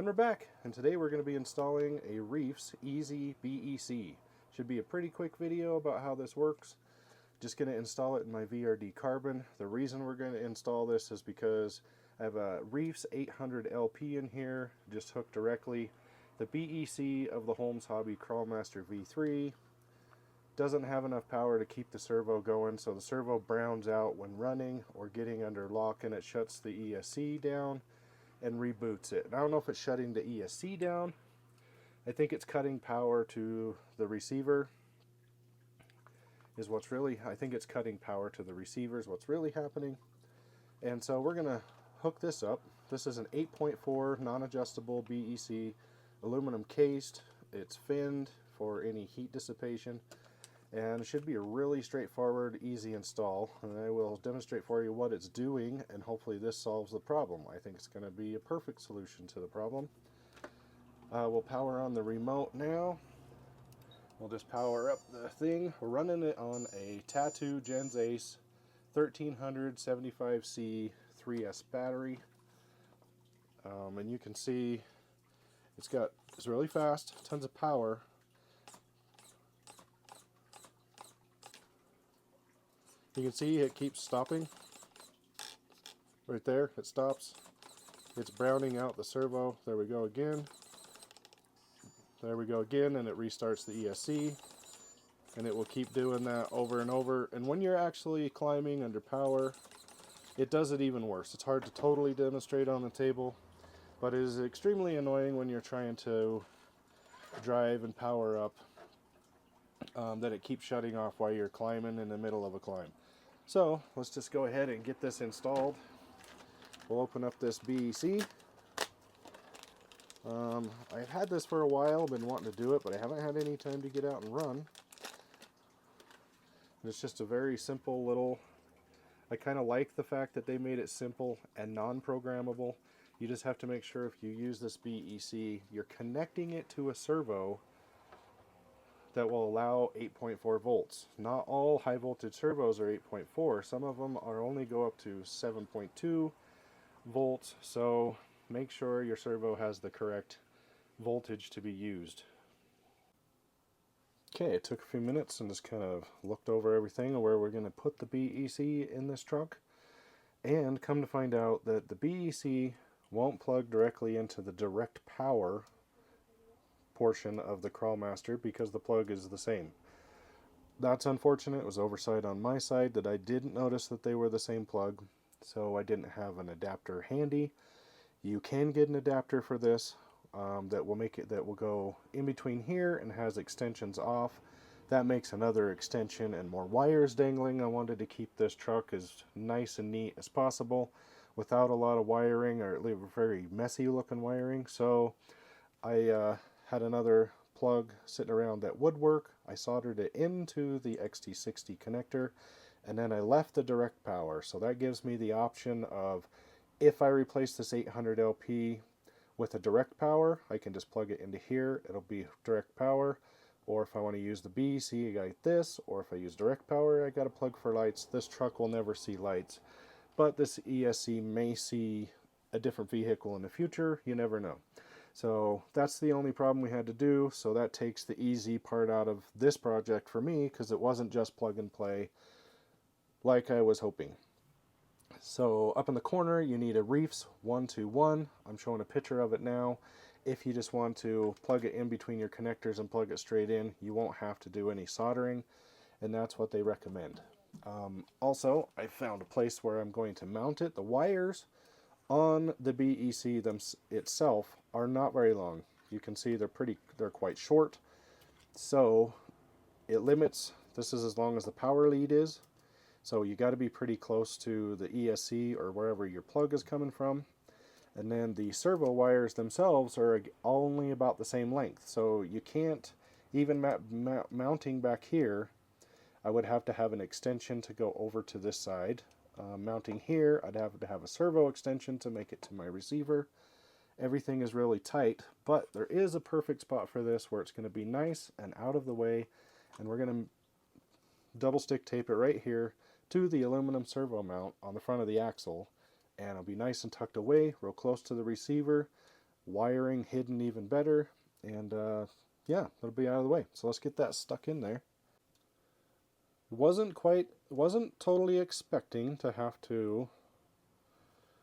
we're back, and today we're going to be installing a Reefs EZ BEC. Should be a pretty quick video about how this works. Just going to install it in my VRD Carbon. The reason we're going to install this is because I have a Reefs 800 LP in here, just hooked directly. The BEC of the Holmes Hobby Crawlmaster V3 doesn't have enough power to keep the servo going, so the servo browns out when running or getting under lock, and it shuts the ESC down and reboots it. And I don't know if it's shutting the ESC down. I think it's cutting power to the receiver is what's really, I think it's cutting power to the receiver is what's really happening. And so we're going to hook this up. This is an 8.4 non-adjustable BEC, aluminum cased. It's finned for any heat dissipation, and it should be a really straightforward, easy install. And I will demonstrate for you what it's doing, and hopefully this solves the problem. I think it's going to be a perfect solution to the problem. We'll power on the remote now. We'll just power up the thing. We're running it on a Tattoo Gens Ace 1375C 3S battery. And you can see it's really fast, tons of power. You can see it keeps stopping. Right there, it stops. It's browning out the servo. There we go again. There we go again, and it restarts the ESC. And it will keep doing that over and over. And when you're actually climbing under power, it does it even worse. It's hard to totally demonstrate on the table, but it is extremely annoying when you're trying to drive and power up that it keeps shutting off while you're climbing in the middle of a climb. So let's just go ahead and get this installed. We'll open up this BEC. I've had this for a while, been wanting to do it, but I haven't had any time to get out and run. It's just a very simple little, I kind of like the fact that they made it simple and non-programmable. You just have to make sure if you use this BEC, you're connecting it to a servo that will allow 8.4 volts. Not all high voltage servos are 8.4. Some of them are only go up to 7.2 volts. So make sure your servo has the correct voltage to be used. Okay, it took a few minutes and just kind of looked over everything and where we're going to put the BEC in this truck. And come to find out that the BEC won't plug directly into the direct power portion of the Crawlmaster because the plug is the same. That's unfortunate. It was oversight on my side that I didn't notice that they were the same plug, so I didn't have an adapter handy. You can get an adapter for this that will go in between here and has extensions off. That makes another extension and more wires dangling. I wanted to keep this truck as nice and neat as possible without a lot of wiring, or at least very messy looking wiring. So I had another plug sitting around that would work. I soldered it into the XT60 connector, and then I left the direct power. So that gives me the option of, if I replace this 800 LP with a direct power, I can just plug it into here. It'll be direct power. Or if I want to use the BEC, I got this. Or if I use direct power, I got a plug for lights. This truck will never see lights, but this ESC may see a different vehicle in the future. You never know. So that's the only problem we had to do. So that takes the easy part out of this project for me, because it wasn't just plug and play like I was hoping. So up in the corner, you need a Reefs 121. I'm showing a picture of it now. If you just want to plug it in between your connectors and plug it straight in, you won't have to do any soldering, and that's what they recommend. Also, I found a place where I'm going to mount it. The wires on the BEC itself are not very long. You can see they're quite short. So it limits, this is as long as the power lead is. So you got to be pretty close to the ESC or wherever your plug is coming from. And then the servo wires themselves are only about the same length. So you can't, even mounting back here, I would have to have an extension to go over to this side. Mounting here, I'd have to have a servo extension to make it to my receiver. Everything is really tight, but there is a perfect spot for this where it's going to be nice and out of the way. And we're going to double stick tape it right here to the aluminum servo mount on the front of the axle, and it'll be nice and tucked away real close to the receiver. wiring hidden even better, and yeah, it'll be out of the way. So let's get that stuck in there. Wasn't totally expecting to have to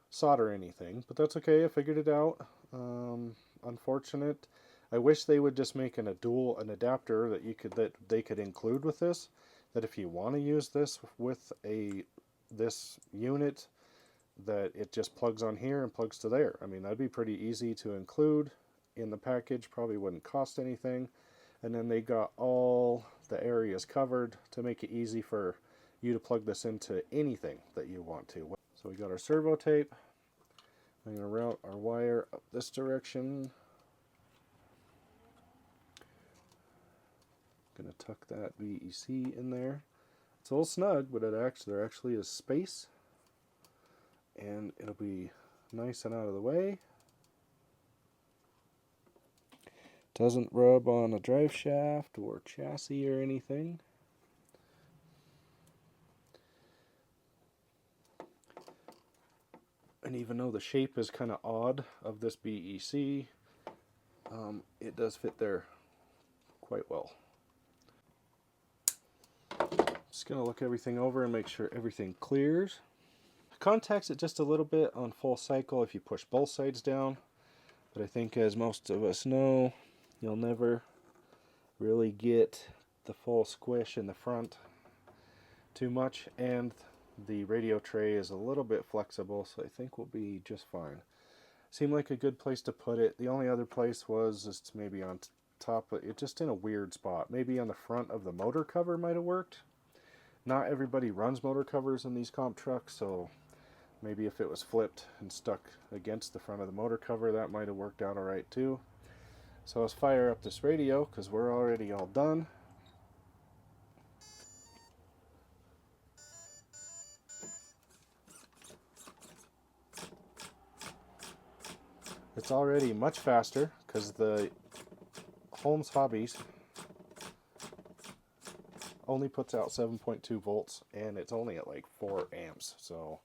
solder anything, but that's okay. I figured it out. Unfortunate. I wish they would just make an adapter that they could include with this. That if you want to use this with this unit, that it just plugs on here and plugs to there. I mean, that'd be pretty easy to include in the package. Probably wouldn't cost anything. And then they got all the areas covered to make it easy for you to plug this into anything that you want to. So we got our servo tape. I'm going to route our wire up this direction. Going to tuck that VEC in there. It's a little snug, but there actually is space, and it'll be nice and out of the way. Doesn't rub on a drive shaft or chassis or anything. And even though the shape is kind of odd of this BEC, it does fit there quite well. Just going to look everything over and make sure everything clears. Contacts it just a little bit on full cycle if you push both sides down, but I think, as most of us know, you'll never really get the full squish in the front too much, and the radio tray is a little bit flexible, so I think we'll be just fine. Seemed like a good place to put it. The only other place was just maybe on top, but it just in a weird spot. Maybe on the front of the motor cover might have worked. Not everybody runs motor covers in these comp trucks, so maybe if it was flipped and stuck against the front of the motor cover, that might have worked out alright too. So let's fire up this radio, because we're already all done. It's already much faster, because the Holmes Hobbies only puts out 7.2 volts, and it's only at like 4 amps, so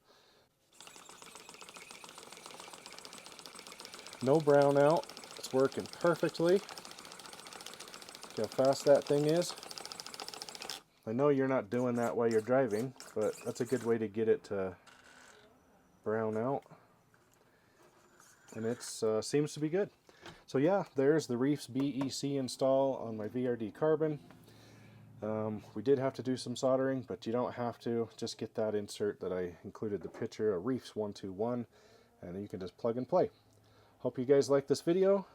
no brownout. It's working perfectly. See how fast that thing is. I know you're not doing that while you're driving, but that's a good way to get it to brown out, and it seems to be good. So yeah, there's the Reefs BEC install on my VRD Carbon. We did have to do some soldering, but you don't have to. Just get that insert that I included the picture, a Reefs 121, and you can just plug and play. Hope you guys like this video.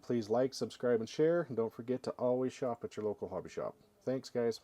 Please like, subscribe, and share, and don't forget to always shop at your local hobby shop. Thanks, guys.